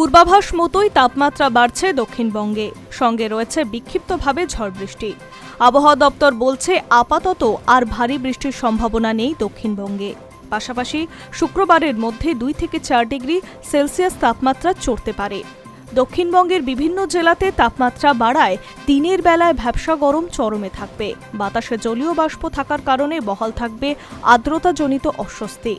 পূর্বাভাস মতোই তাপমাত্রা বাড়ছে দক্ষিণবঙ্গে, সঙ্গে রয়েছে বিক্ষিপ্তভাবে ঝড় বৃষ্টি। আবহাওয়া দপ্তর বলছে আপাতত আর ভারী বৃষ্টির সম্ভাবনা নেই দক্ষিণবঙ্গে। পাশাপাশি শুক্রবারের মধ্যে 2 থেকে 4 ডিগ্রি সেলসিয়াস তাপমাত্রা চড়তে পারে। দক্ষিণবঙ্গের বিভিন্ন জেলাতে তাপমাত্রা বাড়ায় দিনের বেলায় ভ্যাপসা গরম চরমে থাকবে। বাতাসে জলীয় বাষ্প থাকার কারণে বহাল থাকবে আর্দ্রতাজনিত অস্বস্তি।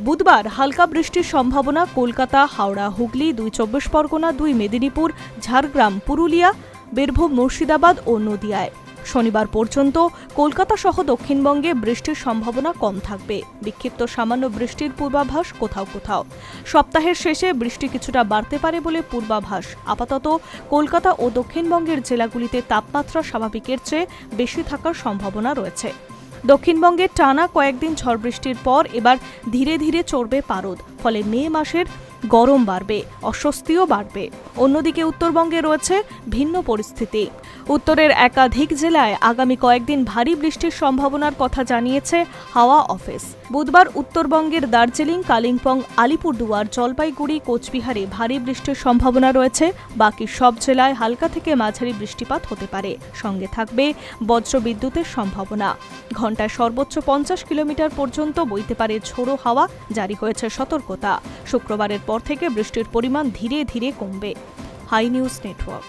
বুধবার হালকা বৃষ্টির সম্ভাবনা কলকাতা, হাওড়া, হুগলি, 2 চব্বিশ পরগনা, 2 মেদিনীপুর, ঝাড়গ্রাম, পুরুলিয়া, বীরভূম, মুর্শিদাবাদ ও নদিয়ায়। শনিবার পর্যন্ত কলকাতা সহ দক্ষিণবঙ্গে বৃষ্টির সম্ভাবনা কম থাকবে। বিক্ষিপ্ত সামান্য বৃষ্টির পূর্বাভাস কোথাও কোথাও। সপ্তাহের শেষে বৃষ্টি কিছুটা বাড়তে পারে বলে পূর্বাভাস। আপাতত কলকাতা ও দক্ষিণবঙ্গের জেলাগুলিতে তাপমাত্রা স্বাভাবিকের চেয়ে বেশি থাকার সম্ভাবনা রয়েছে। দক্ষিণবঙ্গে টানা কয়েকদিন ঝড় বৃষ্টির পর এবার ধীরে ধীরে চড়বে পারদ, ফলে মে মাসের গরম বাড়বে, অস্বস্তিও বাড়বে। অন্যদিকে উত্তরবঙ্গে রয়েছে ভিন্ন পরিস্থিতি। উত্তরের একাধিক জেলায় আগামী কয়েকদিন ভারী বৃষ্টির সম্ভাবনার কথা জানিয়েছে হাওয়া অফিস। বুধবার উত্তরবঙ্গের দার্জিলিং, কালিম্পং, আলিপুরদুয়ার, জলপাইগুড়ি, কোচবিহারে ভারী বৃষ্টির সম্ভাবনা রয়েছে। বাকি সব জেলায় হালকা থেকে মাঝারি বৃষ্টিপাত হতে পারে। সঙ্গে থাকবে বজ্রবিদ্যুতের সম্ভাবনা। ঘণ্টায় সর্বোচ্চ 50 কিলোমিটার পর্যন্ত বইতে পারে ঝোড়ো হাওয়া। জারি হয়েছে সতর্কতা। শুক্রবারের পর থেকে বৃষ্টির পরিমাণ ধীরে ধীরে কমবে। Hi News network.